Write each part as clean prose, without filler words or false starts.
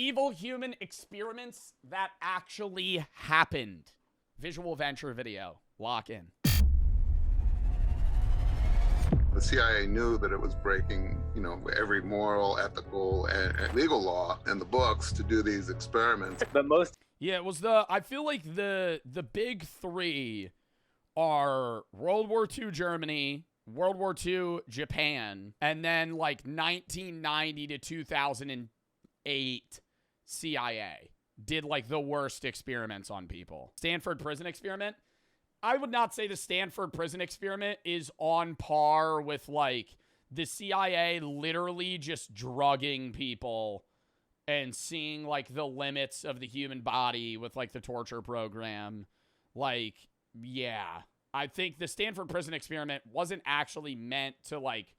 evil human experiments that actually happened. Visual venture video. Lock in. The CIA knew that it was breaking, every moral, ethical, and legal law in the books to do these experiments. But Yeah, it was I feel like the big three are World War II Germany, World War II Japan, and then like 1990 to 2008 CIA did like the worst experiments on people. Stanford prison experiment. I would not say the Stanford prison experiment is on par with like the CIA literally just drugging people and seeing like the limits of the human body with like the torture program. Like, yeah, I think the Stanford prison experiment wasn't actually meant to like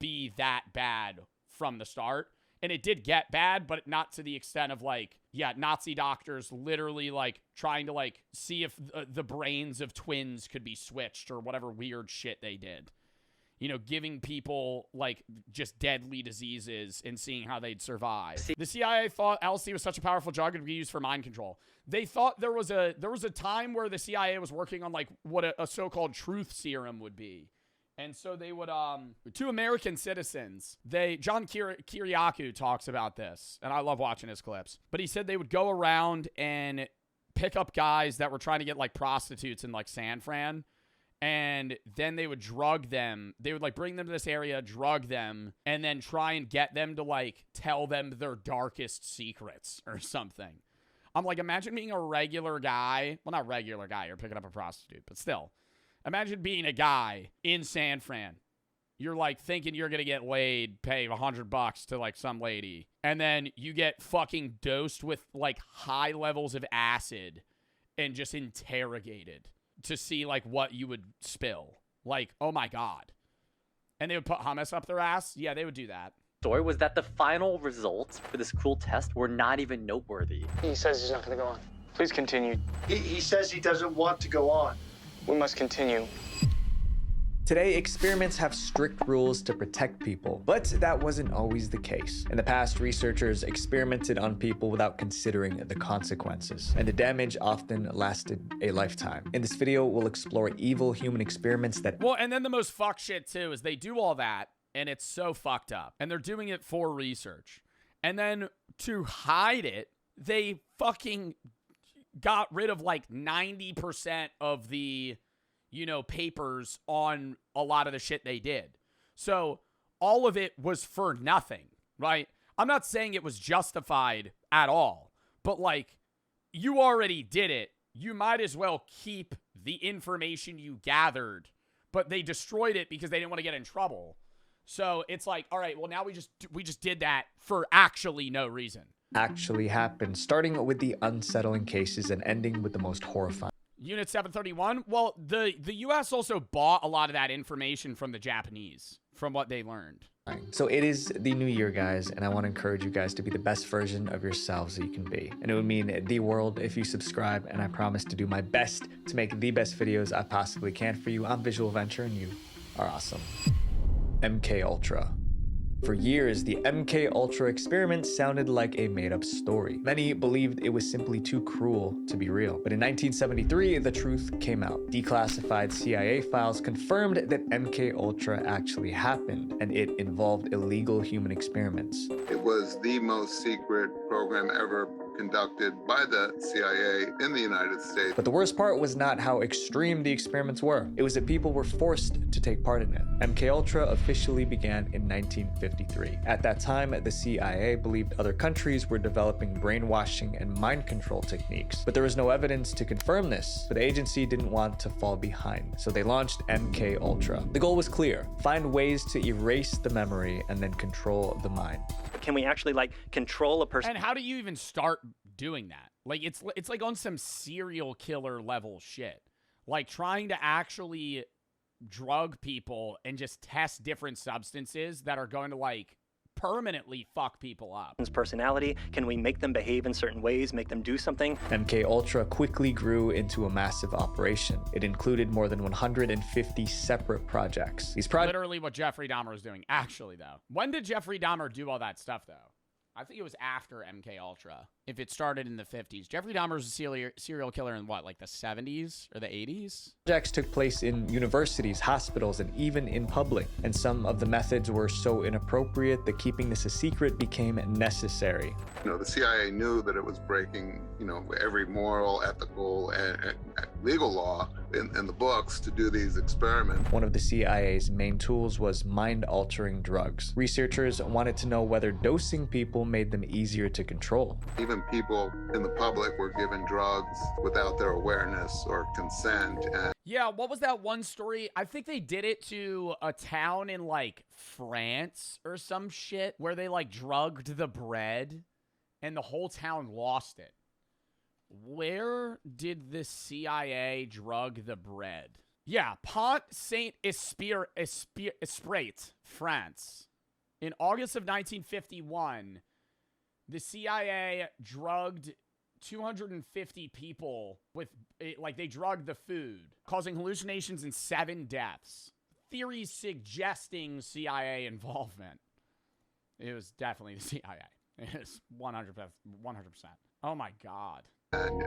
be that bad from the start. And it did get bad, but not to the extent of like, yeah, Nazi doctors literally like trying to like see if the brains of twins could be switched or whatever weird shit they did. Giving people like just deadly diseases and seeing how they'd survive. The CIA thought LSD was such a powerful drug it could be used for mind control. They thought there was a time where the CIA was working on like what a so-called truth serum would be. And so they would, to American citizens, John Kiriakou talks about this, and I love watching his clips, but he said they would go around and pick up guys that were trying to get like prostitutes in like San Fran, and then they would drug them. They would like bring them to this area, drug them, and then try and get them to like tell them their darkest secrets or something. I'm like, imagine being a regular guy. Well, not regular guy, you're picking up a prostitute, but still. Imagine being a guy in San Fran. You're like thinking you're going to get laid, pay $100 to like some lady. And then you get fucking dosed with like high levels of acid and just interrogated to see like what you would spill. Like, oh my God. And they would put hummus up their ass. Yeah, they would do that. Story was that the final results for this cruel test were not even noteworthy. He says he's not going to go on. Please continue. He says he doesn't want to go on. We must continue. Today, experiments have strict rules to protect people, but that wasn't always the case. In the past, researchers experimented on people without considering the consequences, and the damage often lasted a lifetime. In this video, we'll explore evil human experiments that... Well, and then the most fuck shit, too, is they do all that, and it's so fucked up, and they're doing it for research. And then to hide it, they fucking got rid of like 90% of the, papers on a lot of the shit they did. So all of it was for nothing, right? I'm not saying it was justified at all, but like you already did it. You might as well keep the information you gathered, but they destroyed it because they didn't want to get in trouble. So it's like, all right, well now we just did that for actually no reason. Actually happened, starting with the unsettling cases and ending with the most horrifying. Unit 731? Well, the U.S. also bought a lot of that information from the Japanese, from what they learned. So it is the new year, guys, and I want to encourage you guys to be the best version of yourselves that you can be. And it would mean the world if you subscribe, and I promise to do my best to make the best videos I possibly can for you. I'm Visual Venture, and you are awesome. MK Ultra. For years, the MK Ultra experiment sounded like a made-up story. Many believed it was simply too cruel to be real. But in 1973, the truth came out. Declassified CIA files confirmed that MK Ultra actually happened, and it involved illegal human experiments. It was the most secret program ever conducted by the CIA in the United States. But the worst part was not how extreme the experiments were. It was that people were forced to take part in it. MK Ultra officially began in 1953. At that time, the CIA believed other countries were developing brainwashing and mind control techniques. But there was no evidence to confirm this. But the agency didn't want to fall behind, so they launched MK Ultra. The goal was clear: find ways to erase the memory and then control the mind. Can we actually like control a person? And how do you even start doing that? Like it's like on some serial killer level shit. Like trying to actually drug people and just test different substances that are going to like permanently fuck people up. Personality, can we make them behave in certain ways, make them do something? MK Ultra quickly grew into a massive operation. It included more than 150 separate projects. These projects literally what Jeffrey Dahmer was doing. Actually, though, when did Jeffrey Dahmer do all that stuff, though? I think it was after MK Ultra. If it started in the 50s. Jeffrey Dahmer was a serial killer in what, like the 70s or the 80s? Projects took place in universities, hospitals, and even in public. And some of the methods were so inappropriate that keeping this a secret became necessary. You know, the CIA knew that it was breaking, you know, every moral, ethical, and legal law in the books to do these experiments. One of the CIA's main tools was mind-altering drugs. Researchers wanted to know whether dosing people made them easier to control. Even people in the public were given drugs without their awareness or consent. And Yeah, what was that one story? I think they did it to a town in like France or some shit where they like drugged the bread and the whole town lost it. Where did the CIA drug the bread? Yeah, Pont Saint-Esprit, France. In August of 1951, the CIA drugged 250 people with, like, they drugged the food, causing hallucinations and 7 deaths. Theories suggesting CIA involvement. It was definitely the CIA. It is 100%. Oh my God.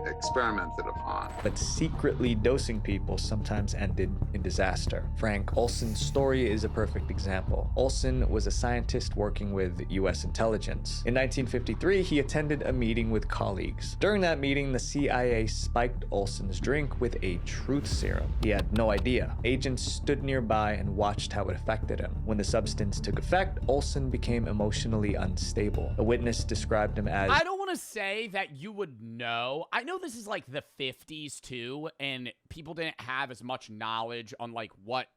experimented upon. But secretly dosing people sometimes ended in disaster. Frank Olson's story is a perfect example. Olson was a scientist working with US intelligence. In 1953, he attended a meeting with colleagues. During that meeting, the CIA spiked Olson's drink with a truth serum. He had no idea. Agents stood nearby and watched how it affected him. When the substance took effect, Olson became emotionally unstable. A witness described him as, I don't want to say that you would know. I know this is like the 50s too, and people didn't have as much knowledge on like what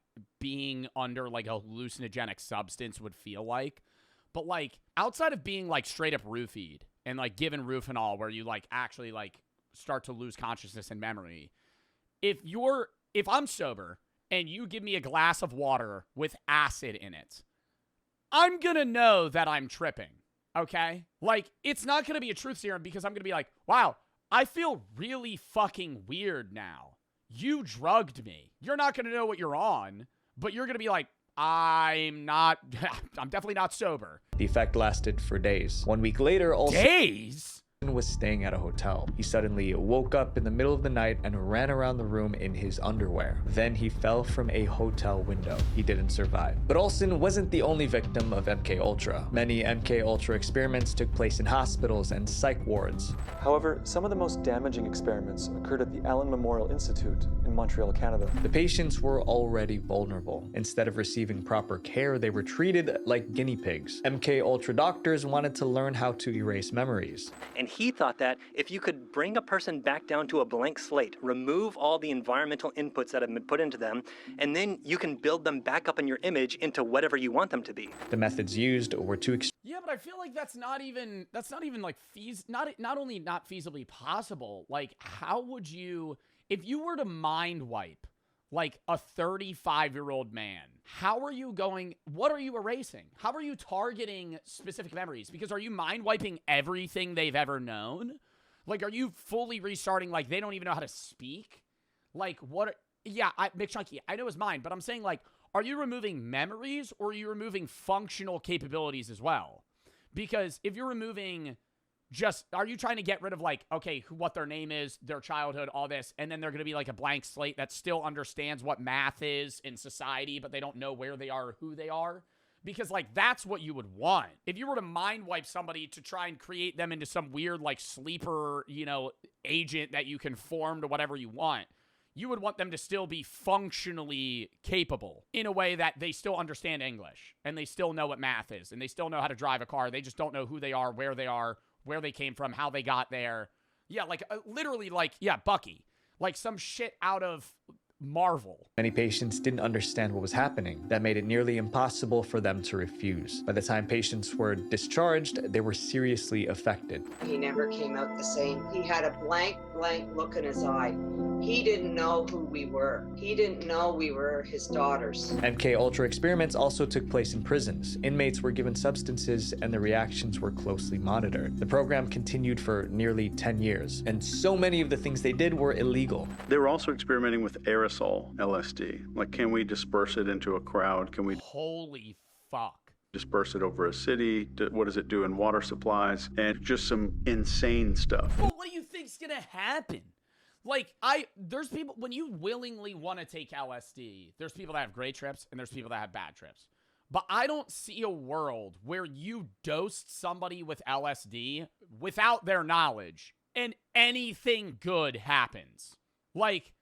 being under like a hallucinogenic substance would feel like. But like outside of being like straight up roofied and like given Rufinol where you like actually like start to lose consciousness and memory, if I'm sober and you give me a glass of water with acid in it, I'm gonna know that I'm tripping. Okay? Like, it's not going to be a truth serum because I'm going to be like, wow, I feel really fucking weird now. You drugged me. You're not going to know what you're on, but you're going to be like, I'm definitely not sober. the effect lasted for days. 1 week later, Olson Days? was staying at a hotel. He suddenly woke up in the middle of the night and ran around the room in his underwear. Then he fell from a hotel window. He didn't survive. But Olson wasn't the only victim of MK Ultra. Many MK Ultra experiments took place in hospitals and psych wards. However, some of the most damaging experiments occurred at the Allen Memorial Institute in Montreal, Canada. The patients were already vulnerable. Instead of receiving proper care, they were treated like guinea pigs. MK Ultra doctors wanted to learn how to erase memories. And he thought that if you could bring a person back down to a blank slate, remove all the environmental inputs that have been put into them, and then you can build them back up in your image into whatever you want them to be. The methods used were too Yeah, but I feel like that's not even like not only not feasibly possible. Like, how would you, if you were to mind wipe like a 35-year-old man, what are you erasing? How are you targeting specific memories? Because are you mind wiping everything they've ever known? Like, are you fully restarting, like, they don't even know how to speak? Like, McChunky, I know his mind, but I'm saying, like, are you removing memories or are you removing functional capabilities as well? Because if you're removing are you trying to get rid of, like, okay, what their name is, their childhood, all this, and then they're going to be like a blank slate that still understands what math is in society, but they don't know where they are or who they are? Because, like, that's what you would want. If you were to mind wipe somebody to try and create them into some weird, like, sleeper, agent that you can form to whatever you want, you would want them to still be functionally capable in a way that they still understand English, and they still know what math is, and they still know how to drive a car. They just don't know who they are, where they came from, how they got there. Yeah, like, literally, like, yeah, Bucky. Like, some shit out of Marvel. Many patients didn't understand what was happening. That made it nearly impossible for them to refuse. By the time patients were discharged, they were seriously affected. He never came out the same. He had a blank look in his eye. He didn't know who we were. He didn't know we were his daughters. MK Ultra experiments also took place in prisons. Inmates were given substances and their reactions were closely monitored. The program continued for nearly 10 years, and so many of the things they did were illegal. They were also experimenting with aerosol LSD. Like, can we disperse it into a crowd? Holy fuck. disperse it over a city? What does it do in water supplies? And just some insane stuff. Well, what do you think's gonna happen? Like, there's people, when you willingly want to take LSD, there's people that have great trips and there's people that have bad trips. But I don't see a world where you dosed somebody with LSD without their knowledge and anything good happens. Like,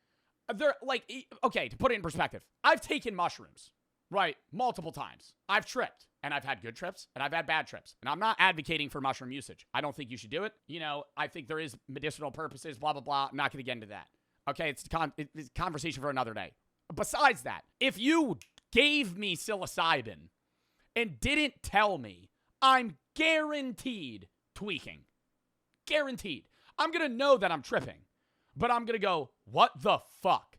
okay, to put it in perspective, I've taken mushrooms, right, multiple times. I've tripped, and I've had good trips, and I've had bad trips. And I'm not advocating for mushroom usage. I don't think you should do it. You know, I think there is medicinal purposes, blah, blah, blah. I'm not going to get into that. Okay, it's a conversation for another day. Besides that, if you gave me psilocybin and didn't tell me, I'm guaranteed tweaking. Guaranteed. I'm going to know that I'm tripping. But I'm going to go, what the fuck?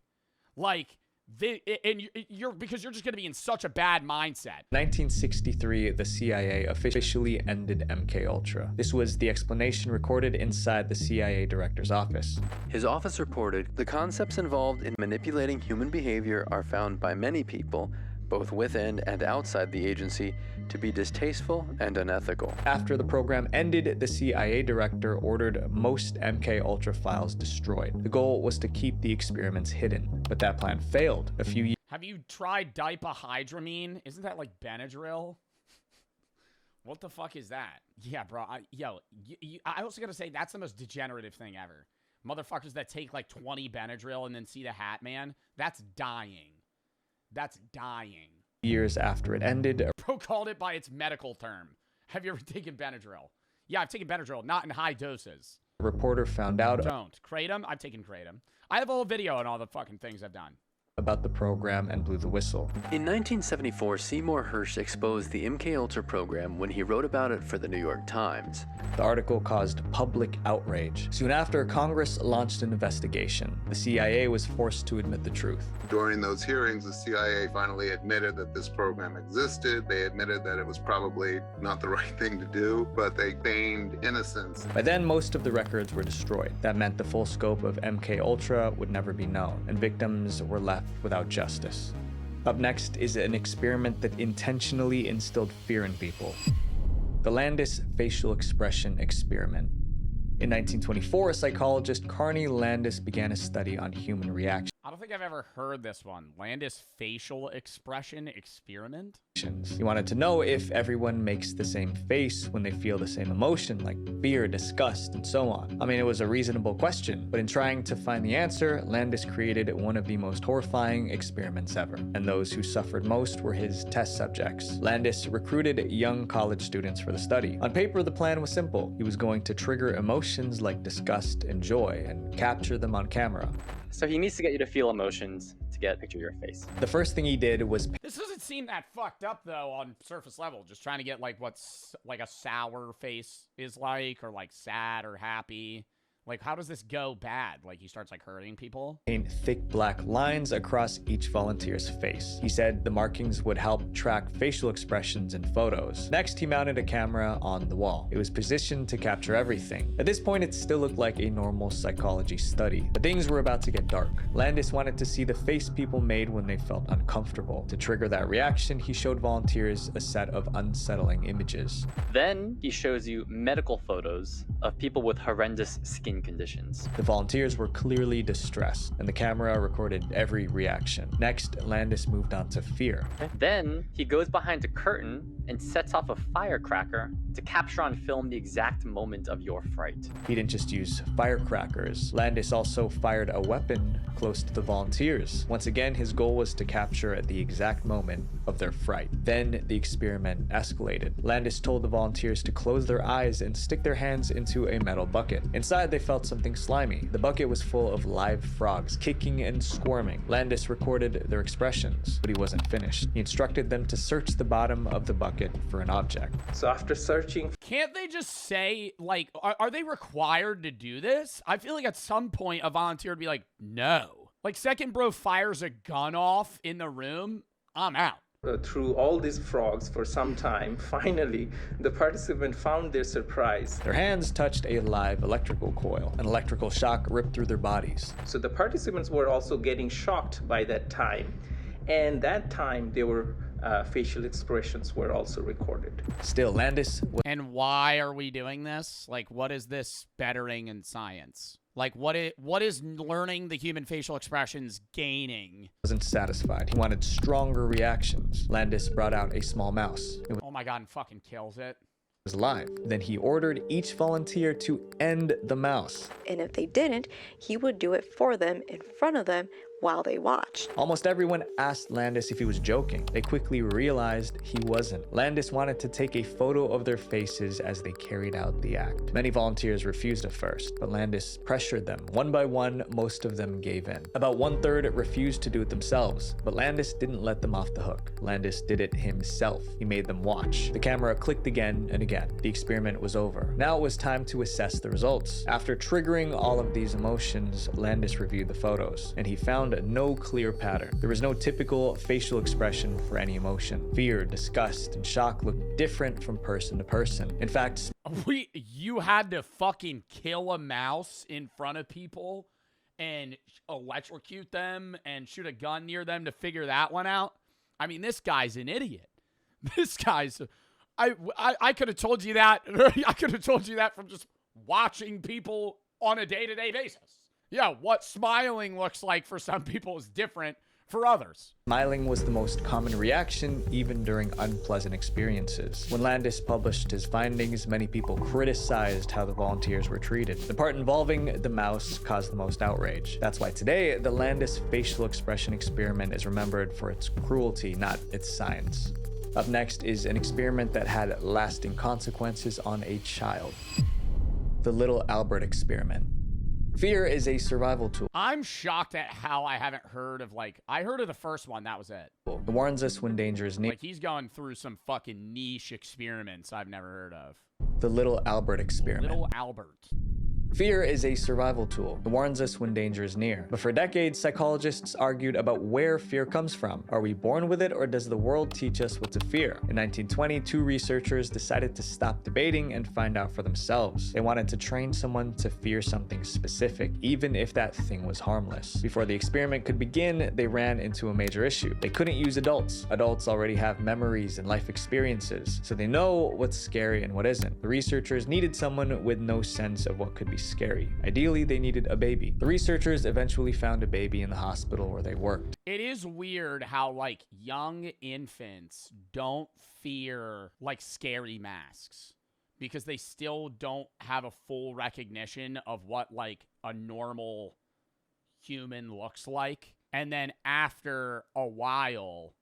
Like, because you're just going to be in such a bad mindset. 1963, the CIA officially ended MKUltra. This was the explanation recorded inside the CIA director's office. His office reported, the concepts involved in manipulating human behavior are found by many people, both within and outside the agency, to be distasteful and unethical. After the program ended, the CIA director ordered most MKUltra files destroyed. The goal was to keep the experiments hidden, but that plan failed a few years. Have you tried dipahydramine? Isn't that like Benadryl? What the fuck is that? Yeah, bro. I also gotta say, that's the most degenerative thing ever. Motherfuckers that take like 20 Benadryl and then see the hat, man. That's dying. That's dying. Years after it ended, Bro called it by its medical term. Have you ever taken Benadryl? Yeah, I've taken Benadryl, not in high doses. a reporter found out Don't. Kratom? I've taken Kratom. I have a whole video on all the fucking things I've done. about the program and blew the whistle. In 1974, Seymour Hersh exposed the MKUltra program when he wrote about it for the New York Times. The article caused public outrage. Soon after, Congress launched an investigation. The CIA was forced to admit the truth. During those hearings, the CIA finally admitted that this program existed. They admitted that it was probably not the right thing to do, but they feigned innocence. By then, most of the records were destroyed. That meant the full scope of MKUltra would never be known, and victims were left without justice. Up next is an experiment that intentionally instilled fear in people. The Landis facial expression experiment. In 1924, psychologist Carney Landis began a study on human reactions. I don't think I've ever heard this one. Landis facial expression experiment? He wanted to know if everyone makes the same face when they feel the same emotion, like fear, disgust, and so on. I mean, it was a reasonable question, but in trying to find the answer, Landis created one of the most horrifying experiments ever, and those who suffered most were his test subjects. Landis recruited young college students for the study. On paper, the plan was simple. He was going to trigger emotions like disgust and joy and capture them on camera. So he needs to get you to feel emotions to get a picture of your face. The first thing he did was This doesn't seem that fucked up, though, on surface level. Just trying to get, like, what's, like, a sour face is like, or, like, sad or happy. Like, how does this go bad? Like, he starts, like, hurting people? paint thick black lines across each volunteer's face. He said the markings would help track facial expressions in photos. Next, he mounted a camera on the wall. It was positioned to capture everything. At this point, it still looked like a normal psychology study, but things were about to get dark. Landis wanted to see the face people made when they felt uncomfortable. To trigger that reaction, he showed volunteers a set of unsettling images. Then he shows you medical photos of people with horrendous skin conditions. The volunteers were clearly distressed, and the camera recorded every reaction. Next, Landis moved on to fear. Then he goes behind a curtain and sets off a firecracker to capture on film the exact moment of your fright. He didn't just use firecrackers. Landis also fired a weapon close to the volunteers. Once again, his goal was to capture at the exact moment of their fright. Then the experiment escalated. Landis told the volunteers to close their eyes and stick their hands into a metal bucket. Inside, they felt something slimy. The bucket was full of live frogs, kicking and squirming. Landis recorded their expressions, but he wasn't finished. He instructed them to search the bottom of the bucket for an object. So after searching, Can't they just say, like, are they required to do this? I feel like at some point a volunteer would be like, no. Like, second bro fires a gun off in the room, I'm out. through all these frogs for some time, finally, the participant found their surprise. Their hands touched a live electrical coil. An electrical shock ripped through their bodies. So the participants were also getting shocked by that time. And that time they were facial expressions were also recorded. Still, Landis And why are we doing this? Like, what is this bettering in science? Like, what is learning the human facial expressions gaining? wasn't satisfied. He wanted stronger reactions. Landis brought out a small mouse. It Oh my god, and fucking kills it. was live. Then he ordered each volunteer to end the mouse. And if they didn't, he would do it for them in front of them while they watched. Almost everyone asked Landis if he was joking. They quickly realized he wasn't. Landis wanted to take a photo of their faces as they carried out the act. Many volunteers refused at first, but Landis pressured them. One by one, most of them gave in. About 1/3 refused to do it themselves, but Landis didn't let them off the hook. Landis did it himself. He made them watch. The camera clicked again and again. The experiment was over. Now it was time to assess the results. After triggering all of these emotions, Landis reviewed the photos, and he found no clear pattern. There was no typical facial expression for any emotion. Fear, disgust, and shock looked different from person to person. In fact, You had to fucking kill a mouse in front of people and electrocute them and shoot a gun near them to figure that one out? I mean, this guy's an idiot. This guy's... I could have told you that. I could have told you that from just watching people on a day-to-day basis. Yeah, what smiling looks like for some people is different for others. smiling was the most common reaction, even during unpleasant experiences. When Landis published his findings, many people criticized how the volunteers were treated. The part involving the mouse caused the most outrage. That's why today, the Landis facial expression experiment is remembered for its cruelty, not its science. Up next is an experiment that had lasting consequences on a child. The Little Albert experiment. Fear is a survival tool. I'm shocked at how I haven't heard of, like, I heard of the first one, that was it. It warns us when danger is near. Like, he's going through some fucking niche experiments I've never heard of. The Little Albert experiment. Little Albert. Fear is a survival tool. It warns us when danger is near. But for decades, psychologists argued about where fear comes from. Are we born with it, or does the world teach us what to fear? In 1920, two researchers decided to stop debating and find out for themselves. They wanted to train someone to fear something specific, even if that thing was harmless. Before the experiment could begin, they ran into a major issue. They couldn't use adults. Adults already have memories and life experiences, so they know what's scary and what isn't. The researchers needed someone with no sense of what could be scary. Ideally, they needed a baby. The researchers eventually found a baby in the hospital where they worked. It is weird how, like, young infants don't fear, like, scary masks because they still don't have a full recognition of what, like, a normal human looks like. And then after a while,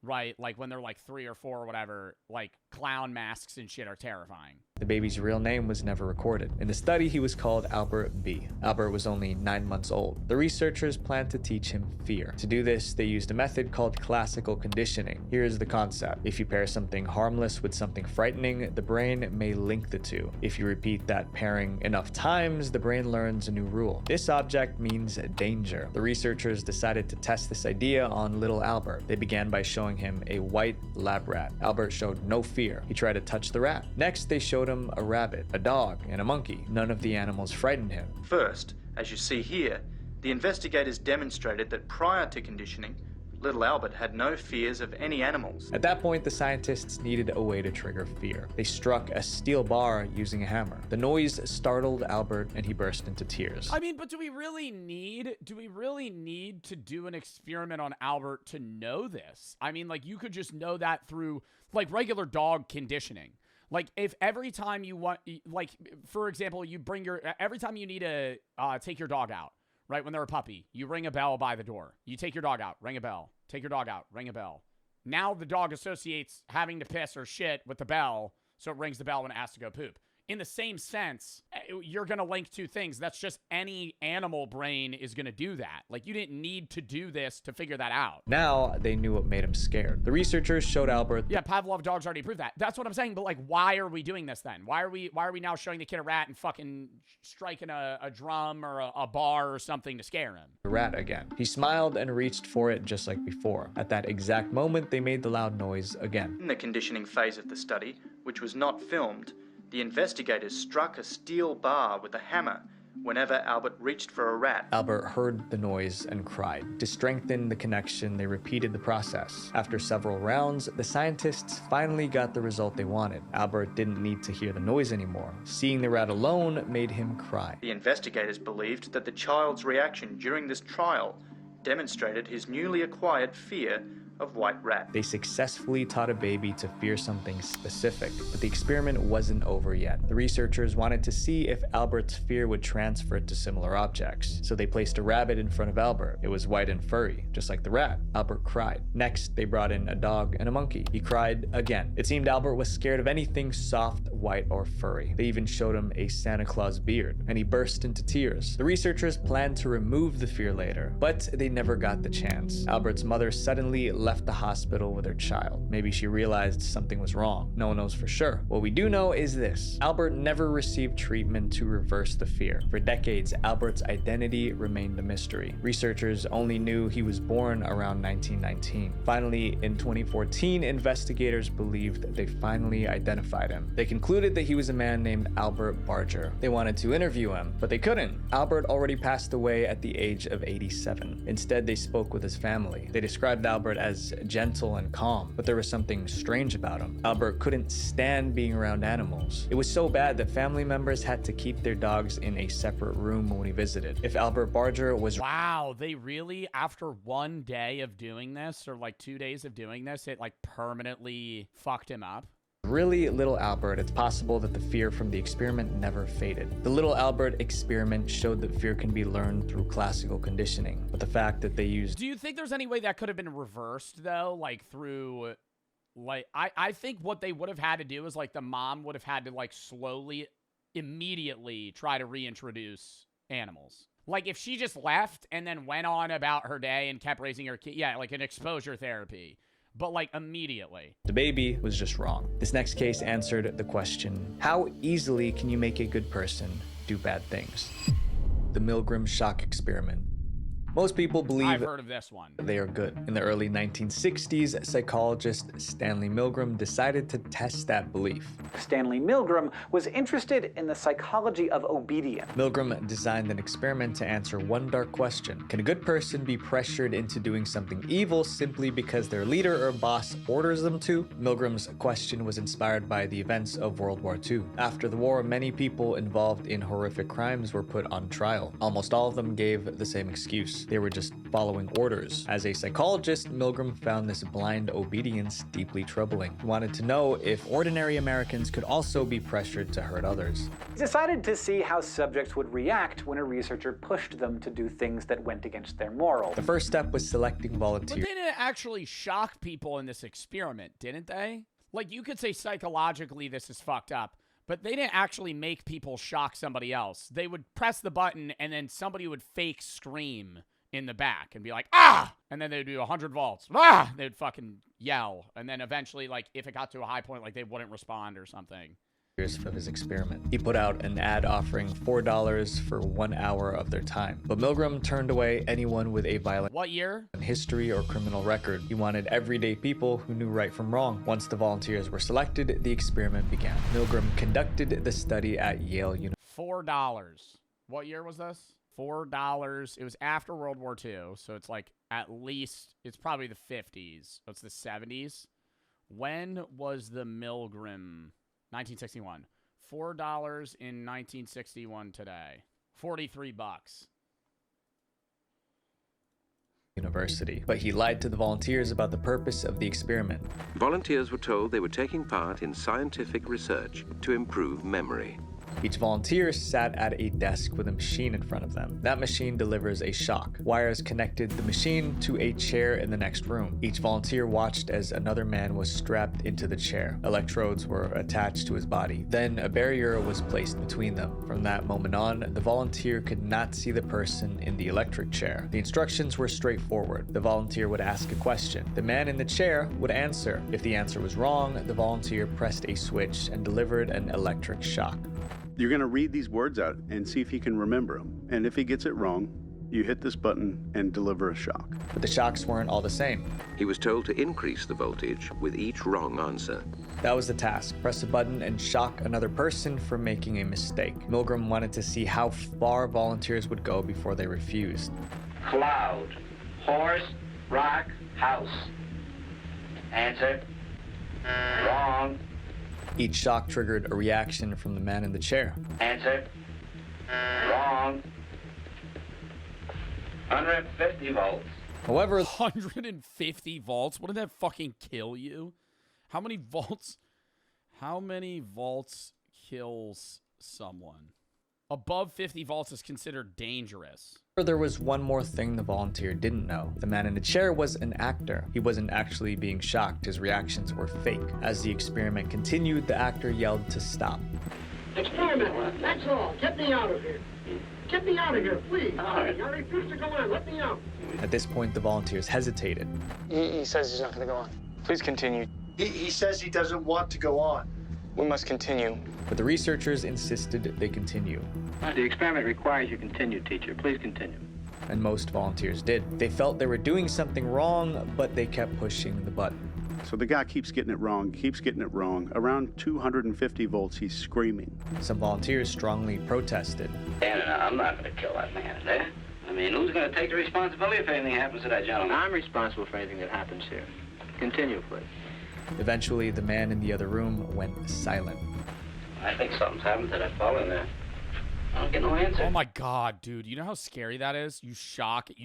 right, like when they're like 3 or 4 or whatever, like clown masks and shit are terrifying. The baby's real name was never recorded. In the study, he was called Albert B. Albert was only 9 months old. The researchers planned to teach him fear. To do this, they used a method called classical conditioning. Here's the concept. If you pair something harmless with something frightening, the brain may link the two. If you repeat that pairing enough times, the brain learns a new rule. This object means danger. The researchers decided to test this idea on little Albert. They began by showing him a white lab rat. Albert showed no fear. He tried to touch the rat. Next, they showed him a rabbit, a dog, and a monkey. None of the animals frightened him. First, as you see here, the investigators demonstrated that prior to conditioning, little Albert had no fears of any animals. At that point, the scientists needed a way to trigger fear. They struck a steel bar using a hammer. The noise startled Albert and he burst into tears. I mean, but do we really need to do an experiment on Albert to know this? I mean, like, you could just know that through, like, regular dog conditioning. Like, if every time you want, like, for example, you bring every time you need to take your dog out, right, when they're a puppy, you ring a bell by the door. You take your dog out, ring a bell. Take your dog out, ring a bell. Now the dog associates having to piss or shit with the bell, so it rings the bell when it has to go poop. In the same sense, you're going to link two things. That's just any animal brain is going to do that. Like, you didn't need to do this to figure that out. Now they knew what made him scared. The researchers showed Albert. Yeah, Pavlov dogs already proved that. That's what I'm saying. But, like, why are we doing this then? Why are we now showing the kid a rat and fucking striking a drum or a bar or something to scare him? The rat again. He smiled and reached for it just like before. At that exact moment, they made the loud noise again. In the conditioning phase of the study, which was not filmed, the investigators struck a steel bar with a hammer, whenever Albert reached for a rat. Albert heard the noise and cried. To strengthen the connection, they repeated the process. After several rounds, the scientists finally got the result they wanted. Albert didn't need to hear the noise anymore. Seeing the rat alone made him cry. The investigators believed that the child's reaction during this trial demonstrated his newly acquired fear of white rat. They successfully taught a baby to fear something specific, but the experiment wasn't over yet. The researchers wanted to see if Albert's fear would transfer to similar objects. So they placed a rabbit in front of Albert. It was white and furry, just like the rat. Albert cried. Next, they brought in a dog and a monkey. He cried again. It seemed Albert was scared of anything soft, white, or furry. They even showed him a Santa Claus beard, and he burst into tears. The researchers planned to remove the fear later, but they never got the chance. Albert's mother suddenly left the hospital with her child. Maybe she realized something was wrong. No one knows for sure. What we do know is this: Albert never received treatment to reverse the fear. For decades, Albert's identity remained a mystery. Researchers only knew he was born around 1919. Finally, in 2014, investigators believed they finally identified him. They concluded that he was a man named Albert Barger. They wanted to interview him, but they couldn't. Albert already passed away at the age of 87. Instead, they spoke with his family. They described Albert as gentle and calm, but there was something strange about him. Albert couldn't stand being around animals. It was so bad that family members had to keep their dogs in a separate room when he visited. If Albert Barger was— Wow, they really, after one day of doing this, or like 2 days of doing this, it like permanently fucked him up? really little Albert, it's possible that the fear from the experiment never faded. The little Albert experiment showed that fear can be learned through classical conditioning, but the fact that they used— Do you think there's any way that could have been reversed, though? Like, through... Like, I think what they would have had to do is, like, the mom would have had to, like, slowly, immediately try to reintroduce animals. Like, if she just left and then went on about her day and kept raising her kid, yeah, like an exposure therapy. But, like, immediately. The baby was just wrong. This next case answered the question, how easily can you make a good person do bad things? The Milgram shock experiment. Most people believe I've heard of this one. They are good. In the early 1960s, psychologist Stanley Milgram decided to test that belief. Stanley Milgram was interested in the psychology of obedience. Milgram designed an experiment to answer one dark question. Can a good person be pressured into doing something evil simply because their leader or boss orders them to? Milgram's question was inspired by the events of World War II. After the war, many people involved in horrific crimes were put on trial. Almost all of them gave the same excuse. They were just following orders. As a psychologist, Milgram found this blind obedience deeply troubling. He wanted to know if ordinary Americans could also be pressured to hurt others. He decided to see how subjects would react when a researcher pushed them to do things that went against their morals. The first step was selecting But volunteers. they didn't actually shock people in this experiment, didn't they? Like, you could say psychologically this is fucked up, but they didn't actually make people shock somebody else. They would press the button and then somebody would fake scream in the back and be like, ah! And then they'd do 100 volts. Ah! They'd fucking yell. And then eventually, like, if it got to a high point, like, they wouldn't respond or something. Of his experiment. He put out an ad offering $4 for 1 hour of their time. But Milgram turned away anyone with a violent What year? history or criminal record. He wanted everyday people who knew right from wrong. Once the volunteers were selected, the experiment began. Milgram conducted the study at Yale University. $4. What year was this? $4. It was after World War II, so it's like at least, it's probably the 50s. So it's the 70s. When was the Milgram? 1961. $4 in 1961 today. $43. University. But he lied to the volunteers about the purpose of the experiment. Volunteers were told they were taking part in scientific research to improve memory. Each volunteer sat at a desk with a machine in front of them. That machine delivers a shock. Wires connected the machine to a chair in the next room. Each volunteer watched as another man was strapped into the chair. Electrodes were attached to his body. Then a barrier was placed between them. From that moment on, the volunteer could not see the person in the electric chair. The instructions were straightforward. The volunteer would ask a question. The man in the chair would answer. If the answer was wrong, the volunteer pressed a switch and delivered an electric shock. You're going to read these words out and see if he can remember them. And if he gets it wrong, You hit this button and deliver a shock. But the shocks weren't all the same. He was told to increase the voltage with each wrong answer. That was the task. Press a button and shock another person for making a mistake. Milgram wanted to see how far volunteers would go before they refused. Cloud, horse, rock, house. Answer. Wrong. Each shock triggered a reaction from the man in the chair. Answer. Wrong. 150 volts. However, 150 volts? Wouldn't that fucking kill you? How many volts? How many volts kills someone? Above 50 volts is considered dangerous. There was one more thing the volunteer didn't know. The man in the chair was an actor. He wasn't actually being shocked. His reactions were fake. As the experiment continued, the actor yelled to stop. Experiment, that's all. Get me out of here. Get me out of here, please. I refuse to go on. Let me out. At this point, the volunteers hesitated. He says he's not going to go on. Please continue. He says he doesn't want to go on. We must continue. But the researchers insisted they continue. The experiment requires you continue, teacher. Please continue. And most volunteers did. They felt they were doing something wrong, but they kept pushing the button. So the guy keeps getting it wrong, keeps getting it wrong. Around 250 volts, he's screaming. Some volunteers strongly protested. I'm not going to kill that man there. I mean, who's going to take the responsibility if anything happens to that gentleman? I'm responsible for anything that happens here. Continue, please. Eventually, the man in the other room went silent. I think something's happened to that fellow in there. I don't get no answer. Oh my god, dude. You know how scary that is? You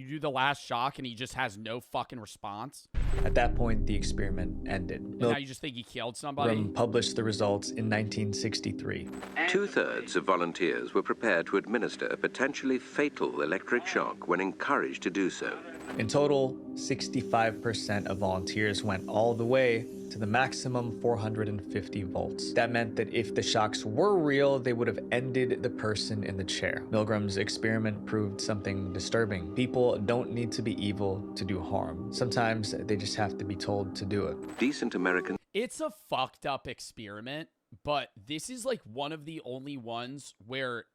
do the last shock and he just has no fucking response? At that point, the experiment ended. And now you just think he killed somebody? Milgram published the results in 1963. 2/3 of volunteers were prepared to administer a potentially fatal electric shock when encouraged to do so. In total, 65% of volunteers went all the way to the maximum 450 volts. That meant that if the shocks were real, they would have ended the person in the chair. Milgram's experiment proved something disturbing. People don't need to be evil to do harm. Sometimes they just have to be told to do it. Decent American. It's a fucked up experiment, but this is like one of the only ones where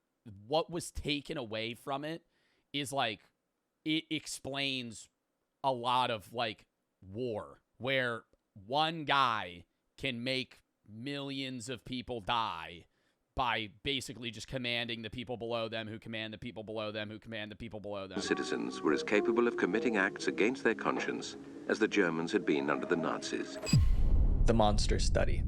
what was taken away from it is like, it explains a lot of like war, where one guy can make millions of people die by basically just commanding the people below them who command the people below them who command the people below them. Citizens were as capable of committing acts against their conscience as the Germans had been under the Nazis. The monster study.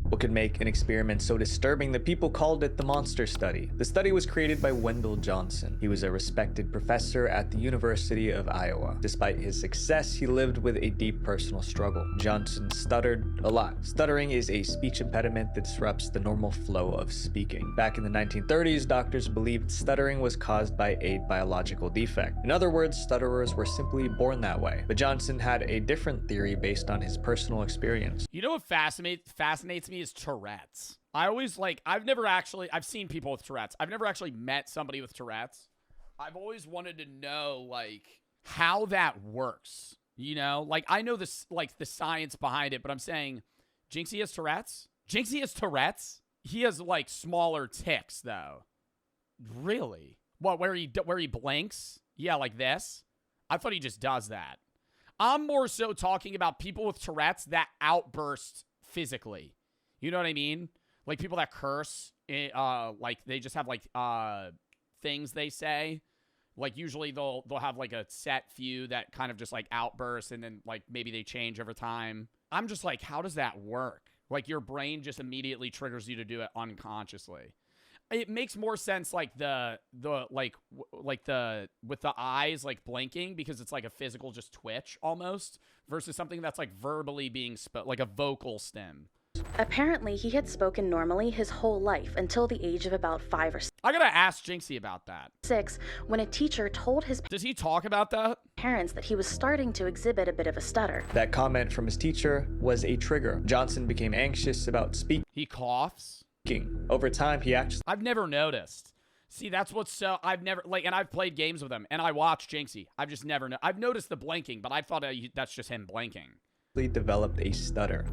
What could make an experiment so disturbing that people called it the monster study? The study was created by Wendell Johnson. He was a respected professor at the University of Iowa. Despite his success, he lived with a deep personal struggle. Johnson stuttered a lot. Stuttering is a speech impediment that disrupts the normal flow of speaking. Back in the 1930s, doctors believed stuttering was caused by a biological defect. In other words, stutterers were simply born that way. But Johnson had a different theory based on his personal experience. You know what fascinates me is Tourette's. I've seen people with Tourette's. I've never actually met somebody with Tourette's. I've always wanted to know, like, how that works. You know? Like, I know this, like, the science behind it, but I'm saying, Jinxie has Tourette's? Jinxie has Tourette's? He has, like, smaller tics, though. Really? What, where he blinks? Yeah, like this? I thought he just does that. I'm more so talking about people with Tourette's that outburst physically. You know what I mean? Like people that curse, like they just have like things they say. Like usually they'll have like a set few that kind of just like outbursts and then like maybe they change over time. I'm just like, how does that work? Like your brain just immediately triggers you to do it unconsciously. It makes more sense like with the eyes like blinking because it's like a physical just twitch almost versus something that's like verbally being like a vocal stim. Apparently, he had spoken normally his whole life until the age of about 5 or 6. I gotta ask Jinxie about that. 6, when a teacher told his Does he talk about that? Parents that he was starting to exhibit a bit of a stutter. That comment from his teacher was a trigger. Johnson became anxious about speaking. He coughs. Over time, he actually... I've never noticed. See, that's what's so... I've never... Like, and I've played games with him, and I watch Jinxie. I've just never... I've noticed the blinking, but I thought that's just him blinking. Developed a stutter.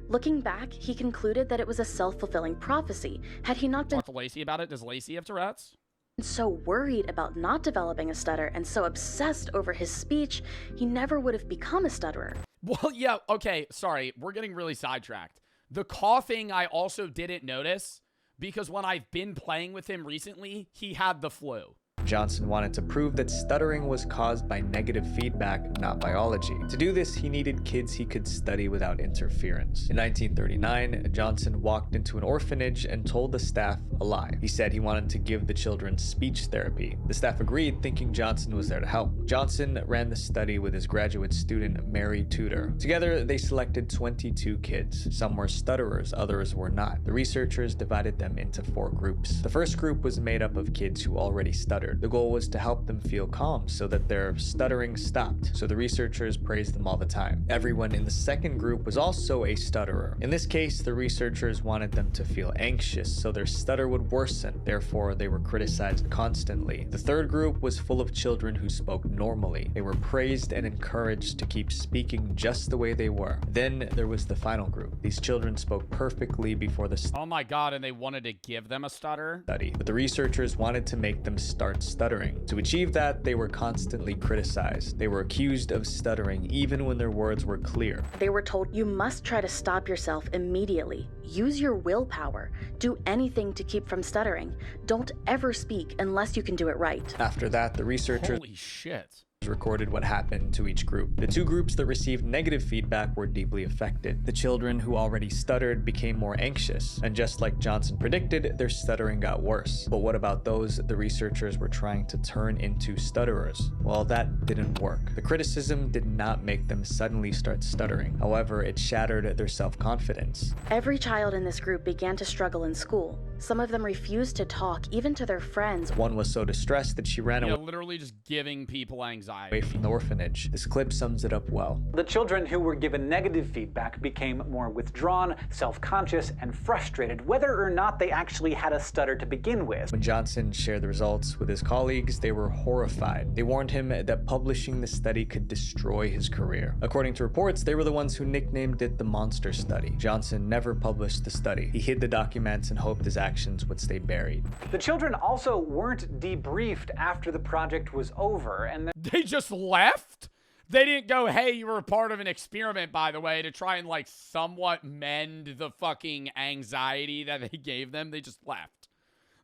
Looking back, he concluded that it was a self-fulfilling prophecy. Had he not been... Talk to Lacey about it. Does Lacey have Tourette's? so worried about not developing a stutter and so obsessed over his speech, he never would have become a stutterer. Well, yeah, okay, sorry. We're getting really sidetracked. The coughing I also didn't notice because when I've been playing with him recently, he had the flu. Johnson wanted to prove that stuttering was caused by negative feedback, not biology. To do this, he needed kids he could study without interference. In 1939, Johnson walked into an orphanage and told the staff a lie. He said he wanted to give the children speech therapy. The staff agreed, thinking Johnson was there to help. Johnson ran the study with his graduate student, Mary Tudor. Together, they selected 22 kids. Some were stutterers, others were not. The researchers divided them into 4 groups. The first group was made up of kids who already stuttered. The goal was to help them feel calm so that their stuttering stopped, so the researchers praised them all the time. Everyone in the second group was also a stutterer. In this case, the researchers wanted them to feel anxious so their stutter would worsen, therefore they were criticized constantly. The third group was full of children who spoke normally. They were praised and encouraged to keep speaking just the way they were. Then there was the final group. These children spoke perfectly before the Oh my god, and they wanted to give them a stutter? study, but the researchers wanted to make them start stuttering. To achieve that, they were constantly criticized. They were accused of stuttering even when their words were clear. They were told, you must try to stop yourself immediately. Use your willpower. Do anything to keep from stuttering. Don't ever speak unless you can do it right. After that, the researchers Holy shit. recorded what happened to each group. The 2 groups that received negative feedback were deeply affected. The children who already stuttered became more anxious, and just like Johnson predicted, their stuttering got worse. But what about those the researchers were trying to turn into stutterers? Well, that didn't work. The criticism did not make them suddenly start stuttering. However, it shattered their self-confidence. Every child in this group began to struggle in school. Some of them refused to talk, even to their friends. One was so distressed that she ran Yeah, away literally just giving people anxiety. from the orphanage. This clip sums it up well. The children who were given negative feedback became more withdrawn, self-conscious, and frustrated, whether or not they actually had a stutter to begin with. When Johnson shared the results with his colleagues, they were horrified. They warned him that publishing the study could destroy his career. According to reports, they were the ones who nicknamed it the monster study. Johnson never published the study. He hid the documents and hoped his actions would stay buried. The children also weren't debriefed after the project was over, and They just left? They didn't go, hey, you were a part of an experiment, by the way, to try and, like, somewhat mend the fucking anxiety that they gave them. They just left.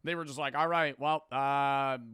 They were just like, all right, well,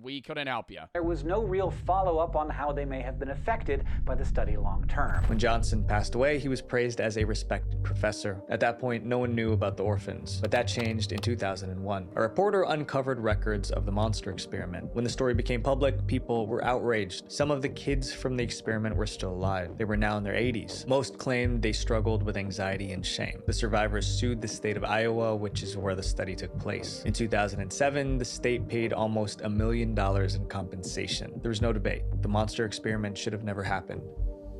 we couldn't help you. there was no real follow-up on how they may have been affected by the study long-term. When Johnson passed away, he was praised as a respected professor. At that point, no one knew about the orphans, but that changed in 2001. A reporter uncovered records of the monster experiment. When the story became public, people were outraged. Some of the kids from the experiment were still alive. They were now in their 80s. Most claimed they struggled with anxiety and shame. The survivors sued the state of Iowa, which is where the study took place. In 2007, the state paid almost $1 million in compensation. There was no debate. The monster experiment should have never happened.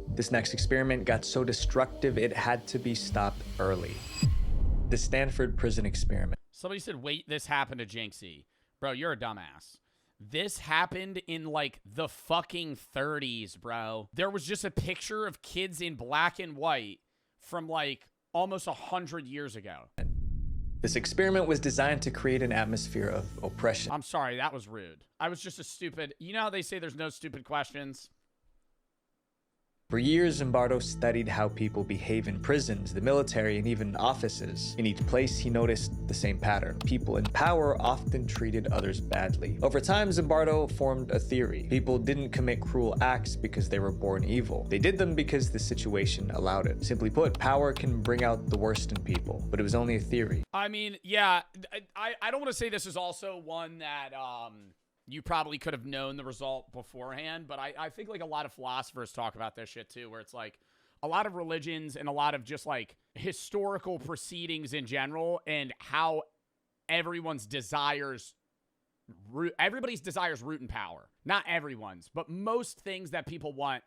This next experiment got so destructive it had to be stopped early. The Stanford prison experiment. Somebody said, wait, this happened to Jinxie. Bro, you're a dumbass. This happened in, like, the fucking 30s, bro. There was just a picture of kids in black and white from, like, almost 100 years ago. This experiment was designed to create an atmosphere of oppression. I'm sorry, that was rude. I was just a stupid... You know how they say there's no stupid questions? For years, Zimbardo studied how people behave in prisons, the military, and even offices. In each place, he noticed the same pattern. People in power often treated others badly. Over time, Zimbardo formed a theory. People didn't commit cruel acts because they were born evil. They did them because the situation allowed it. Simply put, power can bring out the worst in people, but it was only a theory. I mean, yeah, I don't want to say this is also one that, you probably could have known the result beforehand, but I think, like, a lot of philosophers talk about this shit, too, where it's, like, a lot of religions and a lot of just, like, historical proceedings in general and how everybody's desires root in power. Not everyone's, but most things that people want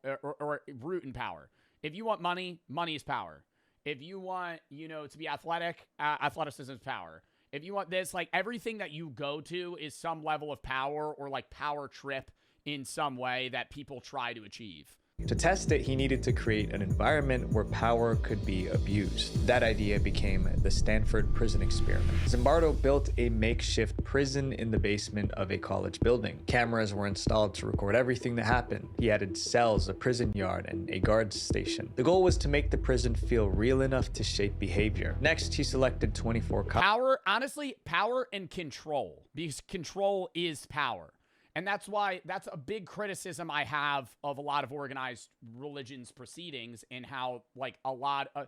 or root in power. If you want money, money is power. If you want, you know, to be athletic, athleticism is power. If you want this, like, everything that you go to is some level of power or, like, power trip in some way that people try to achieve. To test it, he needed to create an environment where power could be abused. That idea became the Stanford prison experiment. Zimbardo built a makeshift prison in the basement of a college building. Cameras were installed to record everything that happened. He added cells, a prison yard, and a guards station. The goal was to make the prison feel real enough to shape behavior. Next, he selected 24 power, honestly, power and control, because control is power. And that's a big criticism I have of a lot of organized religions proceedings, and how, like, a lot of,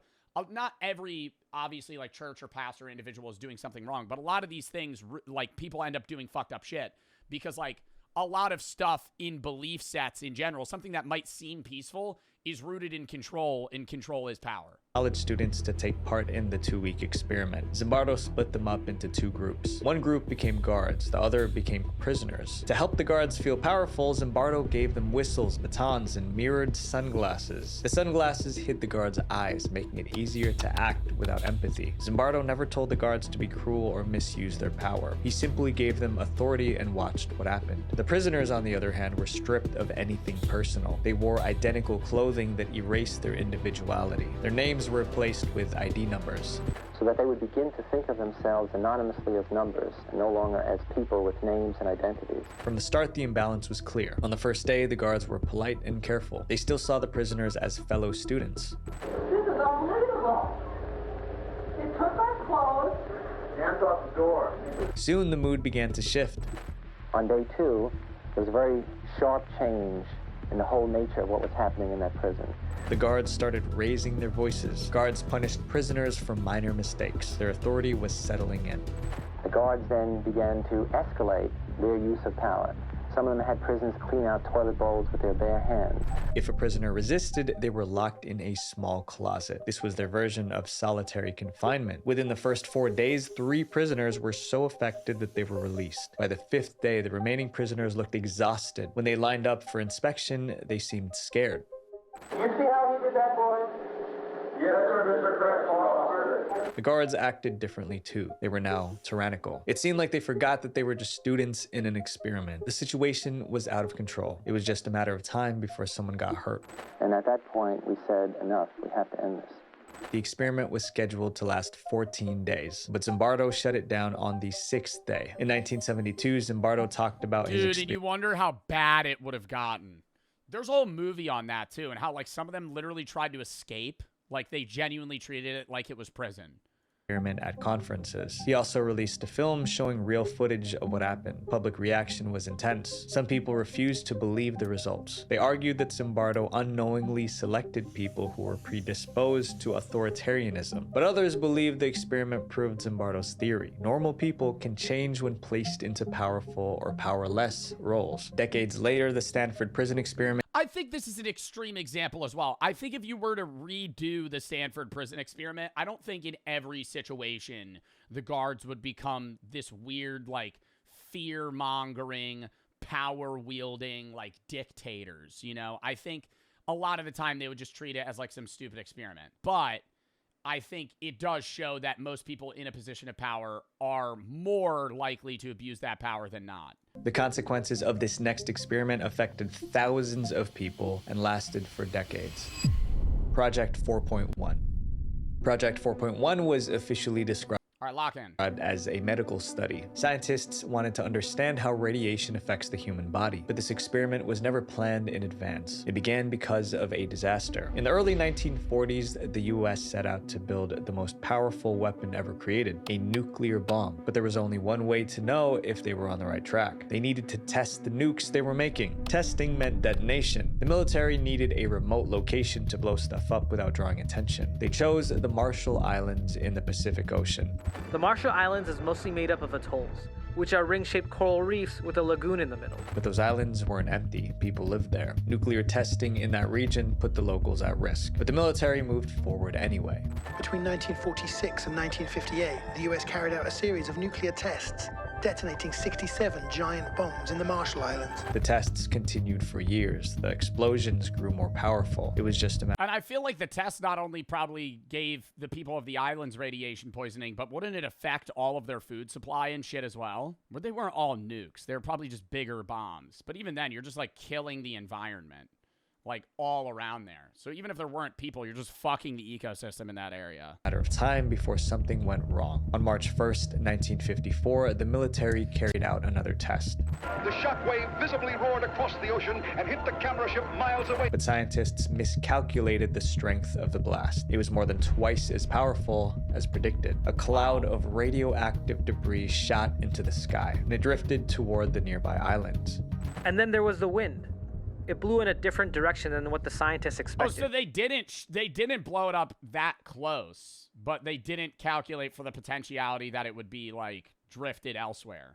not every, obviously, like, church or pastor or individual is doing something wrong, but a lot of these things, like, people end up doing fucked up shit because, like, a lot of stuff in belief sets in general, something that might seem peaceful, is rooted in control, and control is power. College students to take part in the 2-week experiment. Zimbardo split them up into 2 groups. One group became guards, the other became prisoners. To help the guards feel powerful, Zimbardo gave them whistles, batons, and mirrored sunglasses. The sunglasses hid the guards' eyes, making it easier to act without empathy. Zimbardo never told the guards to be cruel or misuse their power. He simply gave them authority and watched what happened. The prisoners, on the other hand, were stripped of anything personal. They wore identical clothing that erased their individuality. Their names were replaced with ID numbers, so that they would begin to think of themselves anonymously as numbers and no longer as people with names and identities. From the start, the imbalance was clear. On the first day, the guards were polite and careful. They still saw the prisoners as fellow students. This is unbelievable. He took my clothes. Hands off the door. Soon, the mood began to shift. On day 2, there was a very sharp change in the whole nature of what was happening in that prison. The guards started raising their voices. Guards punished prisoners for minor mistakes. Their authority was settling in. The guards then began to escalate their use of power. Some of them had prisoners clean out toilet bowls with their bare hands. If a prisoner resisted, they were locked in a small closet. This was their version of solitary confinement. Within the first 4 days, 3 prisoners were so affected that they were released. By the 5th day, the remaining prisoners looked exhausted. When they lined up for inspection, they seemed scared. You see how he did that, boy? Yes, sir, Mr. Crackle. The guards acted differently too. They were now tyrannical. It seemed like they forgot that they were just students in an experiment. The situation was out of control. It was just a matter of time before someone got hurt. And at that point, we said, enough, we have to end this. The experiment was scheduled to last 14 days, but Zimbardo shut it down on the 6th day. In 1972, Zimbardo talked about his experience. Dude, and you wonder how bad it would have gotten. There's a whole movie on that too, and how, like, some of them literally tried to escape. Like, they genuinely treated it like it was prison. At conferences. He also released a film showing real footage of what happened. Public reaction was intense. Some people refused to believe the results. They argued that Zimbardo unknowingly selected people who were predisposed to authoritarianism. But others believed the experiment proved Zimbardo's theory. Normal people can change when placed into powerful or powerless roles. Decades later, the Stanford prison experiment. I think this is an extreme example as well. I think if you were to redo the Stanford prison experiment, I don't think in every situation the guards would become this weird, like, fear-mongering, power-wielding, like, dictators, you know? I think a lot of the time they would just treat it as, like, some stupid experiment. But I think it does show that most people in a position of power are more likely to abuse that power than not. The consequences of this next experiment affected thousands of people and lasted for decades. Project 4.1. Project 4.1 was officially described All right, lock in. As a medical study. Scientists wanted to understand how radiation affects the human body, but this experiment was never planned in advance. It began because of a disaster. In the early 1940s, the US set out to build the most powerful weapon ever created, a nuclear bomb. But there was only one way to know if they were on the right track. They needed to test the nukes they were making. Testing meant detonation. The military needed a remote location to blow stuff up without drawing attention. They chose the Marshall Islands in the Pacific Ocean. The Marshall Islands is mostly made up of atolls, which are ring-shaped coral reefs with a lagoon in the middle. But those islands weren't empty. People lived there. Nuclear testing in that region put the locals at risk. But the military moved forward anyway. Between 1946 and 1958, the US carried out a series of nuclear tests, detonating 67 giant bombs in the Marshall Islands. The tests continued for years. The explosions grew more powerful. It was just a matter. And I feel like the test not only probably gave the people of the islands radiation poisoning, but wouldn't it affect all of their food supply and shit as well? But they weren't all nukes. They were probably just bigger bombs. But even then, you're just like killing the environment. like all around there. So even if there weren't people, you're just fucking the ecosystem in that area. Matter of time before something went wrong. On March 1st, 1954, the military carried out another test. The shockwave visibly roared across the ocean and hit the camera ship miles away. But scientists miscalculated the strength of the blast. It was more than twice as powerful as predicted. A cloud of radioactive debris shot into the sky, and it drifted toward the nearby islands. And then there was the wind. It blew in a different direction than what the scientists expected. Oh, so they didn't blow it up that close, but they didn't calculate for the potentiality that it would be like drifted elsewhere.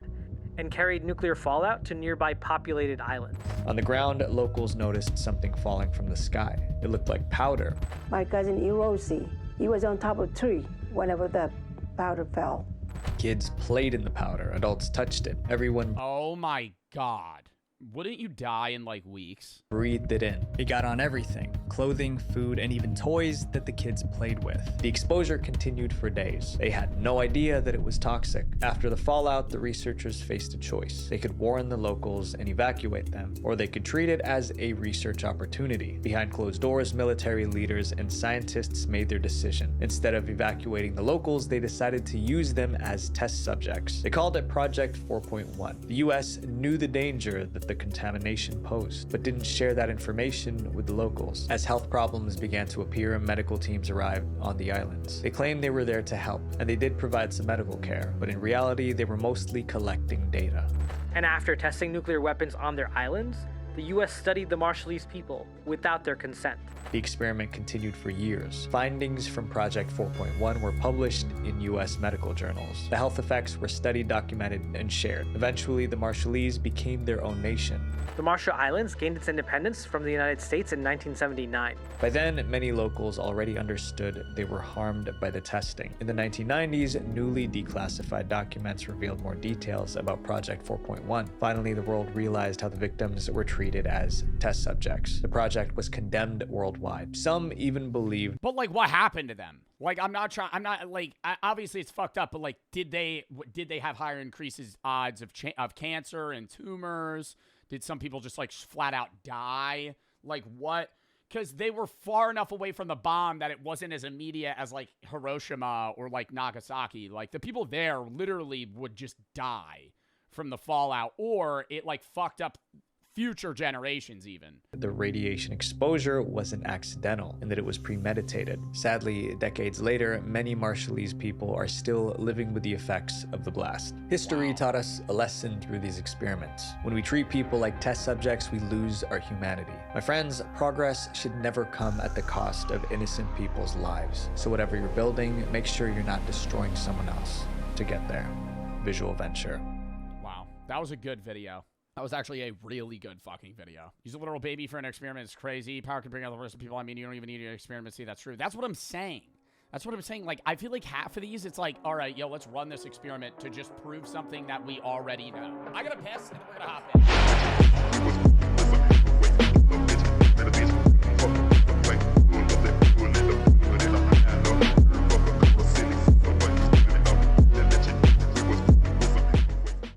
And carried nuclear fallout to nearby populated islands. On the ground, locals noticed something falling from the sky. It looked like powder. My cousin Erosi, he was on top of a tree whenever the powder fell. Kids played in the powder. Adults touched it. Everyone Oh my God. Wouldn't you die in like weeks? Breathed it in. It got on everything. Clothing, food, and even toys that the kids played with. The exposure continued for days. They had no idea that it was toxic. After the fallout, the researchers faced a choice. They could warn the locals and evacuate them, or they could treat it as a research opportunity. Behind closed doors, military leaders and scientists made their decision. Instead of evacuating the locals, they decided to use them as test subjects. They called it Project 4.1. The US knew the danger that the contamination posed, but didn't share that information with the locals. As health problems began to appear, medical teams arrived on the islands. They claimed they were there to help, and they did provide some medical care, but in reality, they were mostly collecting data. And after testing nuclear weapons on their islands, the US studied the Marshallese people without their consent. The experiment continued for years. Findings from Project 4.1 were published in US medical journals. The health effects were studied, documented, and shared. Eventually, the Marshallese became their own nation. The Marshall Islands gained its independence from the United States in 1979. By then, many locals already understood they were harmed by the testing. In the 1990s, newly declassified documents revealed more details about Project 4.1. Finally, the world realized how the victims were treated as test subjects. The project was condemned worldwide. Some even believed. But like, what happened to them? Like, obviously it's fucked up, but like, did they have higher increases odds of cancer and tumors? Did some people just like flat out die? Like what? Because they were far enough away from the bomb that it wasn't as immediate as like Hiroshima or like Nagasaki. Like the people there literally would just die from the fallout, or it like fucked up future generations even. The radiation exposure wasn't accidental and that it was premeditated. Sadly, decades later, many Marshallese people are still living with the effects of the blast. History taught us a lesson through these experiments. When we treat people like test subjects, we lose our humanity. My friends, progress should never come at the cost of innocent people's lives. So whatever you're building, make sure you're not destroying someone else to get there. Visual Venture. Wow, that was a good video. That was actually a really good fucking video. Use a literal baby for an experiment. It's crazy. Power can bring out the worst of people. I mean, you don't even need an experiment. See, that's true. That's what I'm saying. That's what I'm saying. Like, I feel like half of these, it's like, all right, yo, let's run this experiment to just prove something that we already know. I gotta piss, and we're gonna hop in.